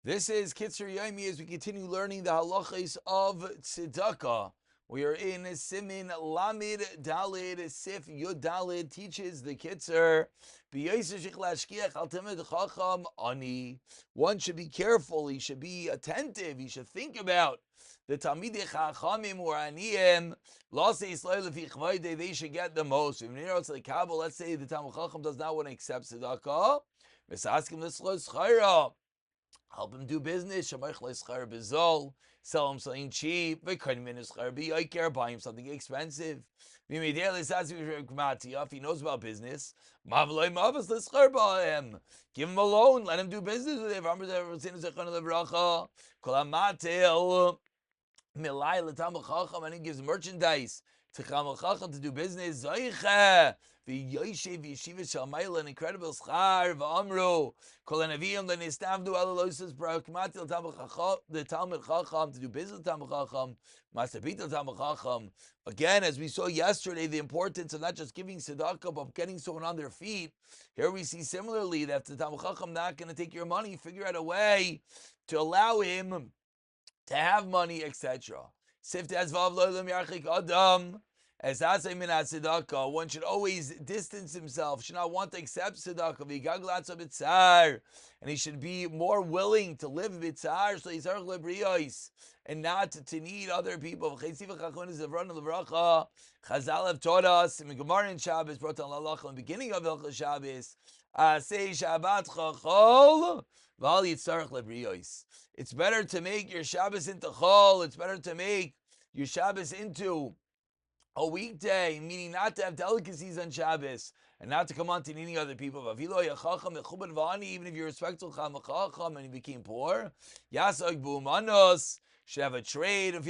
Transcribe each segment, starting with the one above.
This is Kitzur Yomi as we continue learning the halachas of tzedakah. We are in Simin Lamid Dalid Sif Yud Dalid teaches the Kitzur. One should be careful. He should be attentive. He should think about the Talmidei Chachamim or Aniyim. They should get the most. Let's say the Talmid Chacham does not want to accept tzedakah. Help him do business. Sell him something cheap. Buy him something expensive. If he knows about business, give him a loan. Let him do business with him. And he gives merchandise to Talmid Chacham to do business. An incredible schar v'amru kol hanaviyim lenistamdu alalosus brakmati the Talmid Chacham to do business Talmid Chacham masabit Talmid Chacham. Again, as we saw yesterday, the importance of not just giving tzedakah but getting someone on their feet. Here we see similarly that the Talmid Chacham not going to take your money. Figure out a way to allow him to have money, etc. Sift azvav lo'lam yarchik adam. As tzedakah, one should always distance himself, should not want to accept tzedakah, and he should be more willing to live bitzar, so he's and not to need other people. Chazal have taught us in Gemara in Shabbos, brought on Lalach in the beginning of Hilchos Shabbos, say Shabbat chachol v'al yitzarech lebriyos. It's better to make your Shabbos into chol. It's better to make your Shabbos into a weekday, meaning not to have delicacies on Shabbos and not to come on to needing other people. Even if you're respectful chacham and you became poor, should have a trade. As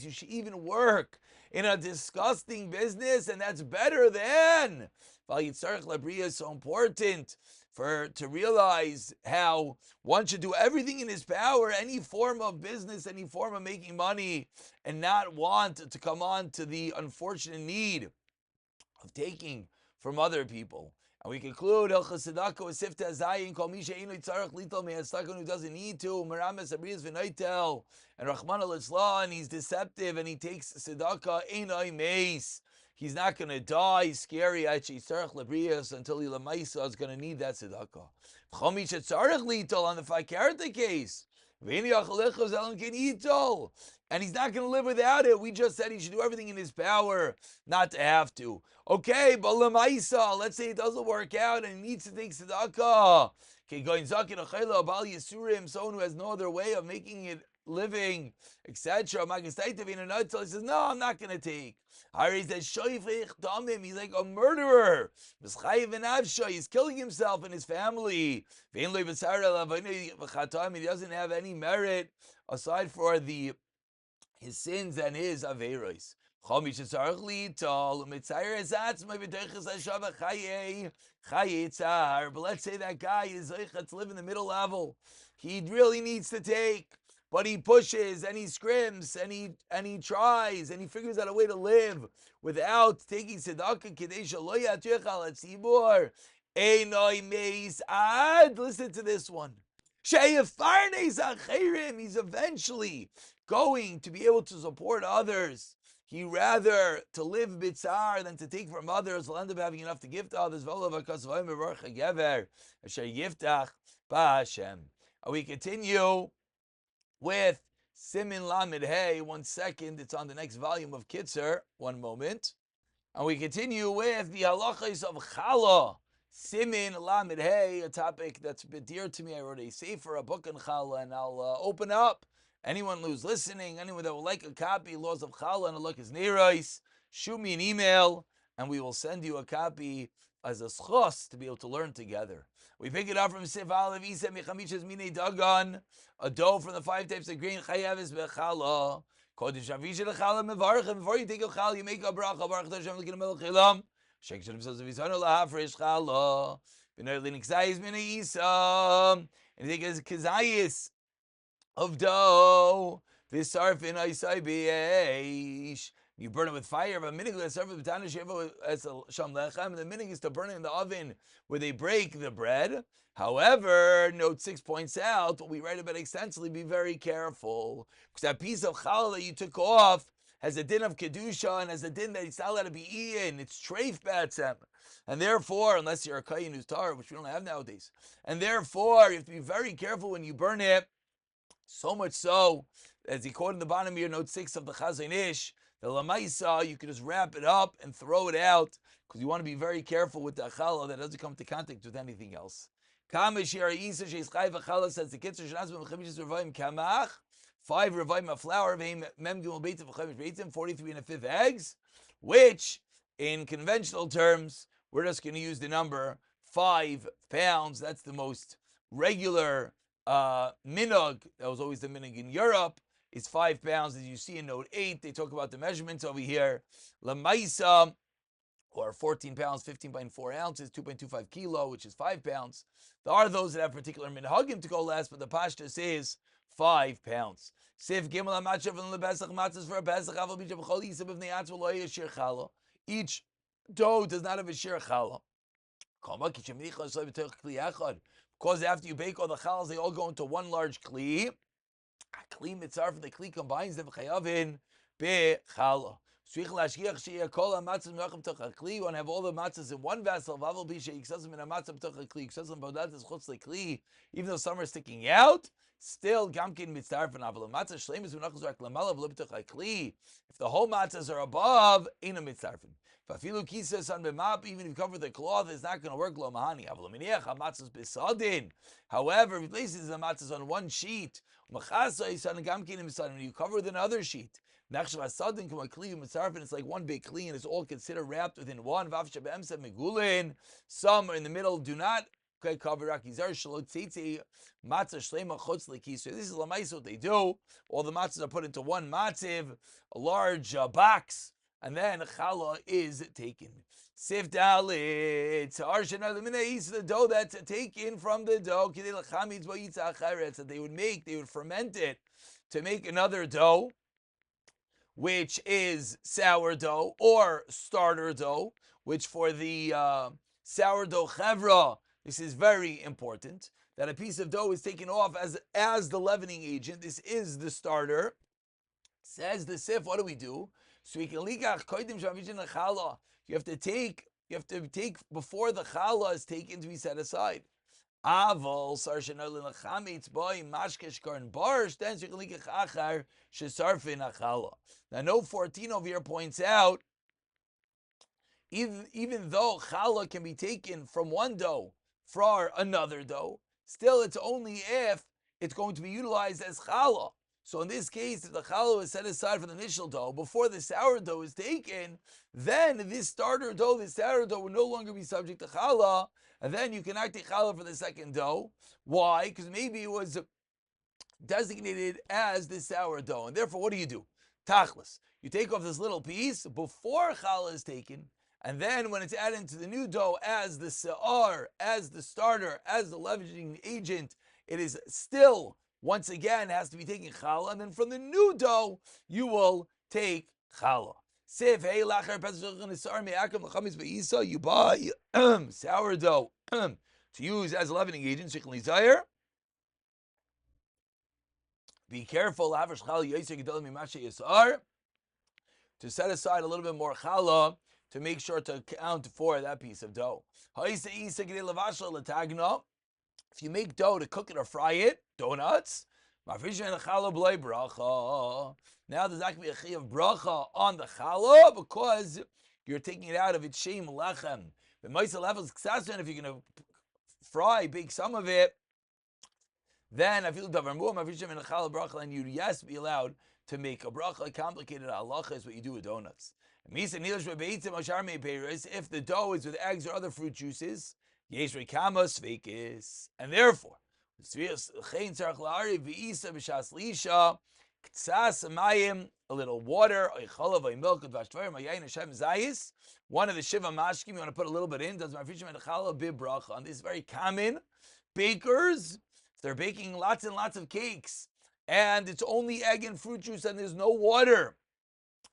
you should even work in a disgusting business, and that's better than. Is so important to realize how one should do everything in his power, any form of business, any form of making money, and not want to come on to the unfortunate need of taking from other people. And we conclude Hilchos Tzedakah with Sifta Zayin Kol Mi She'einu Tzarech Lital Me'Tzedakah, who doesn't need to Merames Abrias V'Noitel and Rachmana Litzlan, and he's deceptive and he takes Tzedakah Einoi Meis. He's not going to die scary until he lemaisa is going to need that tzedakah. On the 5 character case, and he's not going to live without it. We just said he should do everything in his power not to have to. Okay, but lemaisa, let's say it doesn't work out and he needs to take tzedakah. Someone who has no other way of making it living, etc. He says, no, I'm not going to take. He's like a murderer. He's killing himself and his family. He doesn't have any merit aside for his sins and his averos. But let's say that guy is to live in the middle level. He really needs to take, but he pushes and he scrims and he tries and he figures out a way to live without taking tzedakah. Listen to this one. He's eventually going to be able to support others. He rather to live bitzar than to take from others. He'll end up having enough to give to others. And we continue with Simin Lamed Hey. 1 second, it's on the next volume of Kitzur. 1 moment. And we continue with the halachas of CHALLAH. Simin Lamed Hey, a topic that's a bit dear to me. I wrote a sefer, a book on CHALLAH, and I'll open up. Anyone who's listening, anyone that would like a copy, Laws of CHALLAH and Halachas Neiros, shoot me an email, and we will send you a copy as a schos to be able to learn together. We pick it up from Sif Aleph Isa Mechamishes Mine Dagan, a dough from the 5 types of grain, Chayavis Bechallah. Kodesh Avisha Lechallah Mevarchem. Before you take a chal, you make a bracha. Baruch Hashem Lekin Melech Elam. Shek Shem Sos Visanu Lahafresh Challah. B'nei Linikzayis Mine Isa. And you take a kazayis of dough. Visarfin Isai B'eish. You burn it with fire. The minig is to burn it in the oven where they break the bread. However, note 6 points out what we write about extensively. Be very careful, because that piece of challah that you took off has a din of kedusha and has a din that it's not allowed to be eaten. It's treif batzem, and therefore, unless you're a kayin who's tar, which we don't have nowadays, and therefore you have to be very careful when you burn it. So much so, as he quoted in the bottom of your note 6 of the Chazon Ish, the lamaisa, you can just wrap it up and throw it out, because you want to be very careful with the challah that doesn't come into contact with anything else. Says the Kitzur kamach, 5 revayim of flour, 43 and a fifth eggs, which in conventional terms, we're just going to use the number 5 pounds. That's the most regular minog. That was always the minog in Europe. Is 5 pounds, as you see in note 8. They talk about the measurements over here. Lamaisa, or 14 pounds, 15.4 ounces, 2.25 kilo, which is 5 pounds. There are those that have particular minhagim to go less, but the pashta says 5 pounds. Sif gimel hamachav and lebesach matzahs for a pesach aval b'shem b'chol yisab b'nei atz v'lo yeshir challah. Each dough does not have a shir challah. Because after you bake all the challahs, they all go into one large kli. Kli mitzar, for the kli combines them chayavin bechallah. You want to have all the matzahs in one vessel. Even though some are sticking out, still gamkin mitzar for navel matzah shleimus v'nachos rak lamala v'lo b'toch hakli. If the whole matzahs are above, ain't a mitzarfin. Even if you cover the cloth, it's not going to work. However, if it places the matzahs on one sheet, when you cover with another sheet, it's like one big kli, and it's all considered wrapped within one. Some in the middle do not cover. This is lamais what they do. All the matzahs are put into one matziv, a large box, and then challah is taken. Sif dalit, the dough that's taken from the dough that they would ferment it to make another dough, which is sourdough or starter dough, which for the sourdough chevra, this is very important, that a piece of dough is taken off as the leavening agent. This is the starter. Says the Sif, what do we do? So we can you have to take before the challah is taken to be set aside. Aval sarshanol lechamitz boy mashkesh karn barsh, then you can leak achar shesarfin achala. Now note 14 over here points out, even though challah can be taken from one dough for another dough, still it's only if it's going to be utilized as challah. So in this case, if the challah is set aside for the initial dough before the sourdough is taken, then this sourdough will no longer be subject to challah, and then you cannot take challah for the second dough. Why? Because maybe it was designated as the sourdough, and therefore what do? Tachlis. You take off this little piece before challah is taken, and then when it's added into the new dough as the se'ar, as the starter, as the leavening agent, it is still, once again, has to be taking challah, and then from the new dough, you will take challah. You buy sourdough to use as a leavening agent. Be careful to set aside a little bit more challah to make sure to account for that piece of dough. If you make dough to cook it or fry it, donuts, now there's not going to be a chi of bracha on the challah because you're taking it out of its shem lechem. If you're going to bake some of it, then I feel and you'd yes be allowed to make a bracha. Complicated halacha is what you do with donuts. If the dough is with eggs or other fruit juices, and therefore, a little water, milk, one of the shiva mashkim, you want to put a little bit in. On this very common, bakers, they're baking lots and lots of cakes, and it's only egg and fruit juice, and there's no water.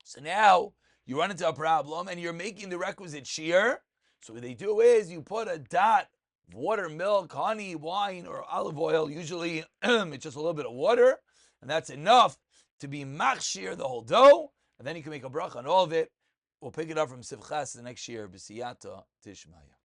So now you run into a problem and you're making the requisite shear. So what they do is you put a dot of water, milk, honey, wine, or olive oil. Usually it's just a little bit of water, and that's enough to be machshir the whole dough. And then you can make a bracha on all of it. We'll pick it up from Sivchas the next year, B'siyata Tishmaya.